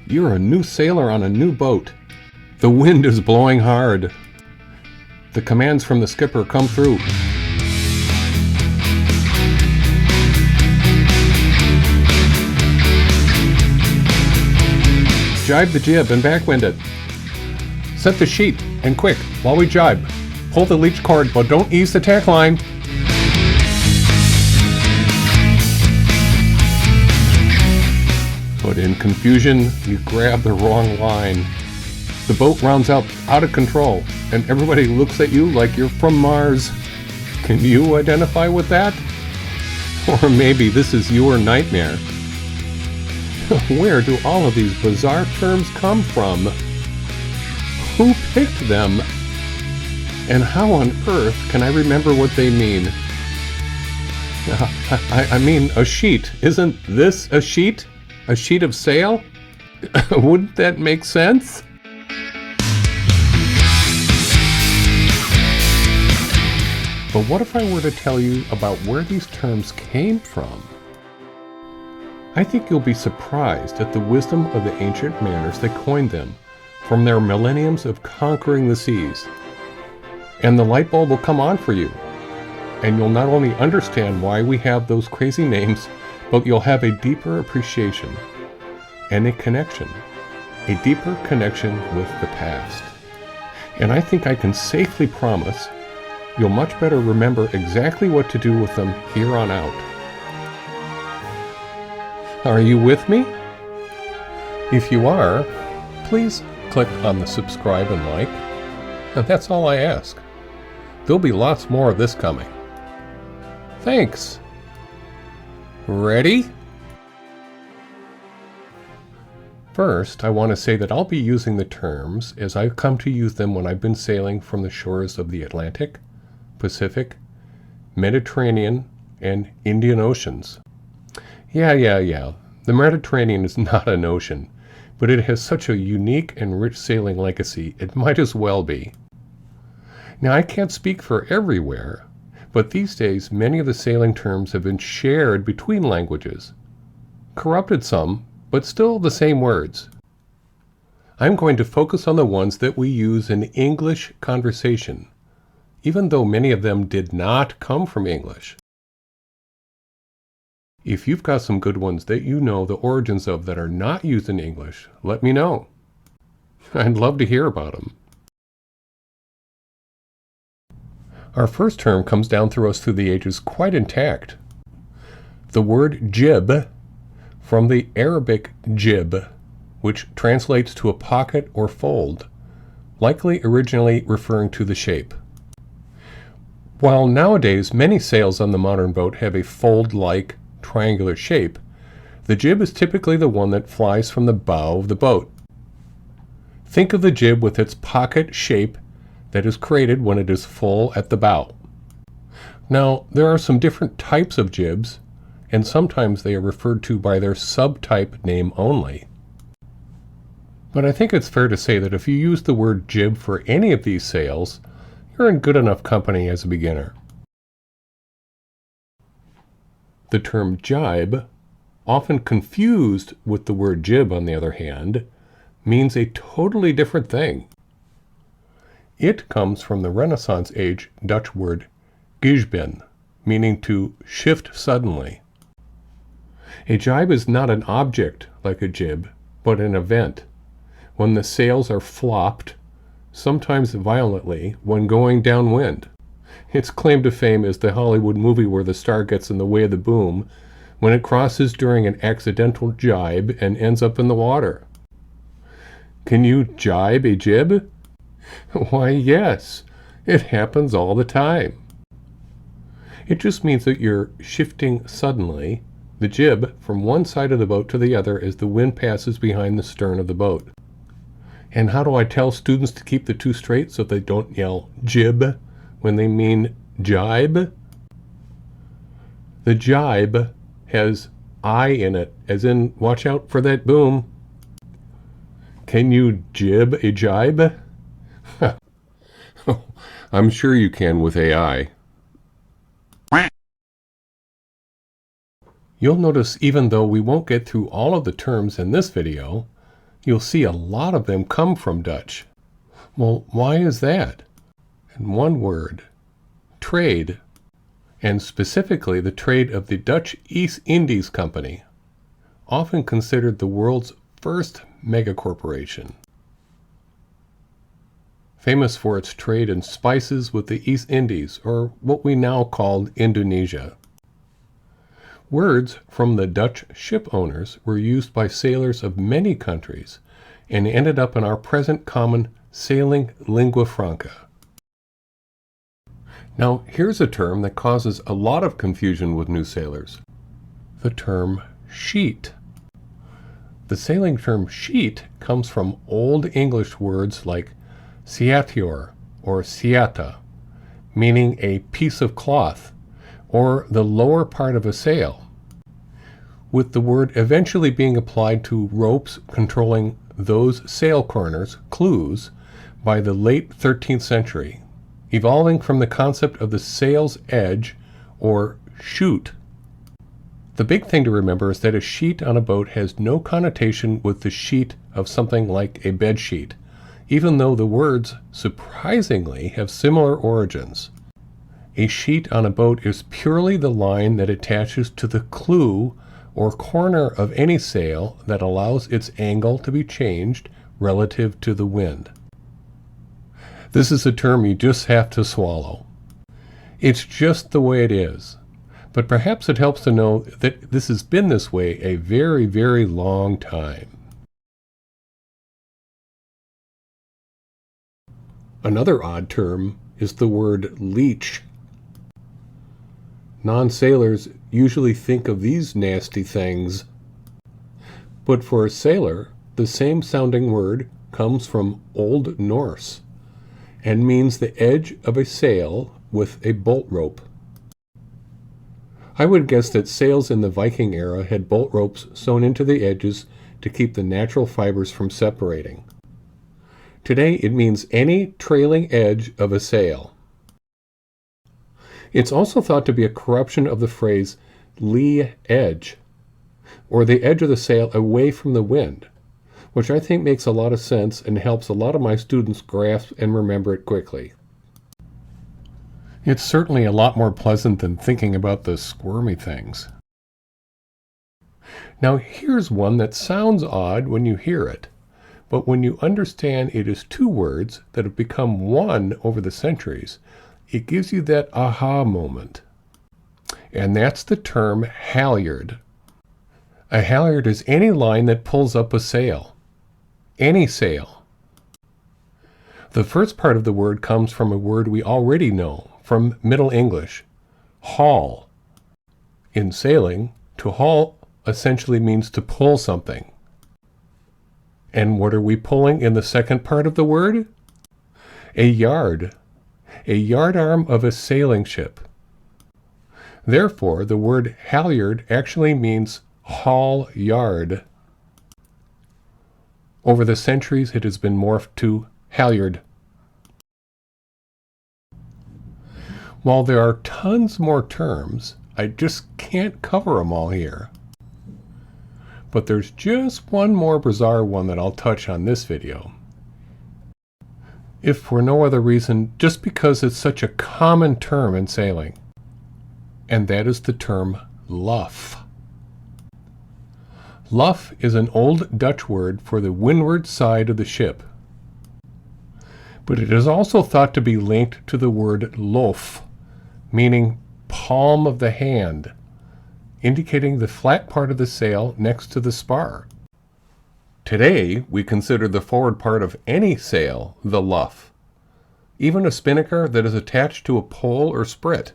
You're a new sailor on a new boat. The wind is blowing hard. The commands from the skipper come through. Jibe the jib and backwind it. Set the sheet, and quick, while we jibe. Pull the leech cord, but don't ease the tack line. But in confusion, you grab the wrong line. The boat rounds out of control, and everybody looks at you like you're from Mars. Can you identify with that? Or maybe this is your nightmare. Where do all of these bizarre terms come from? Who picked them? And how on earth can I remember what they mean? I mean, a sheet. Isn't this a sheet? A sheet of sail? Wouldn't that make sense? But what if I were to tell you about where these terms came from? I think you'll be surprised at the wisdom of the ancient mariners that coined them from their millenniums of conquering the seas. And the light bulb will come on for you. And you'll not only understand why we have those crazy names, but you'll have a deeper appreciation and a deeper connection with the past. And I think I can safely promise you'll much better remember exactly what to do with them here on out. Are you with me? If you are, please click on the subscribe and like, and that's all I ask. There'll be lots more of this coming. Thanks. Ready? First, I want to say that I'll be using the terms as I've come to use them when I've been sailing from the shores of the Atlantic, Pacific, Mediterranean, and Indian Oceans. Yeah. The Mediterranean is not an ocean, but it has such a unique and rich sailing legacy, it might as well be. Now, I can't speak for everywhere, but these days many of the sailing terms have been shared between languages. Corrupted some, but still the same words. I'm going to focus on the ones that we use in English conversation, even though many of them did not come from English. If you've got some good ones that you know the origins of that are not used in English, let me know. I'd love to hear about them. Our first term comes down through us through the ages quite intact. The word jib, from the Arabic jib, which translates to a pocket or fold, likely originally referring to the shape. While nowadays many sails on the modern boat have a fold-like triangular shape, the jib is typically the one that flies from the bow of the boat. Think of the jib with its pocket shape that is created when it is full at the bow. Now, there are some different types of jibs, and sometimes they are referred to by their subtype name only. But I think it's fair to say that if you use the word jib for any of these sails, you're in good enough company as a beginner. The term jibe, often confused with the word jib on the other hand, means a totally different thing. It comes from the Renaissance age Dutch word gijben, meaning to shift suddenly. A jibe is not an object like a jib, but an event, when the sails are flopped, sometimes violently, when going downwind. Its claim to fame is the Hollywood movie where the star gets in the way of the boom when it crosses during an accidental jibe and ends up in the water. Can you jibe a jib? Why, yes. It happens all the time. It just means that you're shifting suddenly the jib from one side of the boat to the other as the wind passes behind the stern of the boat. And how do I tell students to keep the two straight so they don't yell jib when they mean jibe? The jibe has I in it, as in watch out for that boom. Can you jib a jibe? I'm sure you can with AI. You'll notice even though we won't get through all of the terms in this video, You'll see a lot of them come from Dutch. Well, why is that? In one word, trade, and specifically the trade of the Dutch East Indies Company, often considered the world's first megacorporation. Famous for its trade in spices with the East Indies, or what we now call Indonesia. Words from the Dutch ship owners were used by sailors of many countries and ended up in our present common sailing lingua franca. Now, here's a term that causes a lot of confusion with new sailors. The term sheet. The sailing term sheet comes from Old English words like siatior or siata, meaning a piece of cloth, or the lower part of a sail, with the word eventually being applied to ropes controlling those sail corners, clews, by the late 13th century, evolving from the concept of the sail's edge, or shoot. The big thing to remember is that a sheet on a boat has no connotation with the sheet of something like a bed sheet, even though the words, surprisingly, have similar origins. A sheet on a boat is purely the line that attaches to the clew or corner of any sail that allows its angle to be changed relative to the wind. This is a term you just have to swallow. It's just the way it is. But perhaps it helps to know that this has been this way a very, very long time. Another odd term is the word leech. Non-sailors usually think of these nasty things, but for a sailor, the same sounding word comes from Old Norse and means the edge of a sail with a bolt rope. I would guess that sails in the Viking era had bolt ropes sewn into the edges to keep the natural fibers from separating. Today it means any trailing edge of a sail. It's also thought to be a corruption of the phrase lee edge, or the edge of the sail away from the wind, which I think makes a lot of sense and helps a lot of my students grasp and remember it quickly. It's certainly a lot more pleasant than thinking about the squirmy things. Now here's one that sounds odd when you hear it, but when you understand it is two words that have become one over the centuries, it gives you that aha moment. And that's the term halyard. A halyard is any line that pulls up a sail. Any sail. The first part of the word comes from a word we already know, from Middle English, haul. In sailing, to haul essentially means to pull something. And what are we pulling in the second part of the word? A yard arm of a sailing ship. Therefore, the word halyard actually means haul yard. Over the centuries, it has been morphed to halyard. While there are tons more terms, I just can't cover them all here. But there's just one more bizarre one that I'll touch on this video. If for no other reason, just because it's such a common term in sailing. And that is the term luff. Luff is an old Dutch word for the windward side of the ship. But it is also thought to be linked to the word lof, meaning palm of the hand, indicating the flat part of the sail next to the spar. Today, we consider the forward part of any sail the luff, even a spinnaker that is attached to a pole or sprit.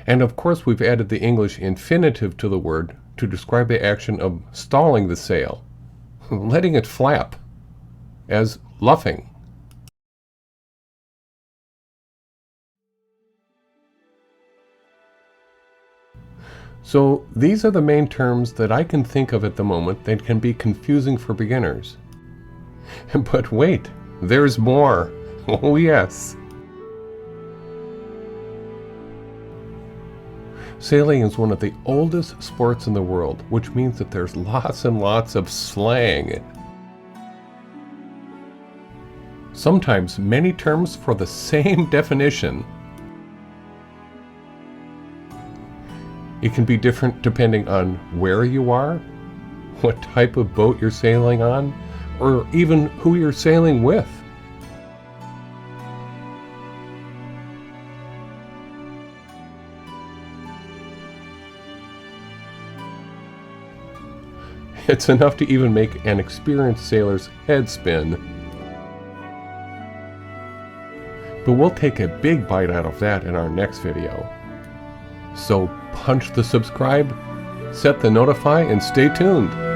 And of course, we've added the English infinitive to the word to describe the action of stalling the sail, letting it flap, as luffing. So these are the main terms that I can think of at the moment that can be confusing for beginners. But wait, there's more. Oh yes. Sailing is one of the oldest sports in the world, which means that there's lots and lots of slang. Sometimes many terms for the same definition. It can be different depending on where you are, what type of boat you're sailing on, or even who you're sailing with. It's enough to even make an experienced sailor's head spin. But we'll take a big bite out of that in our next video. So punch the subscribe, set the notify, and stay tuned.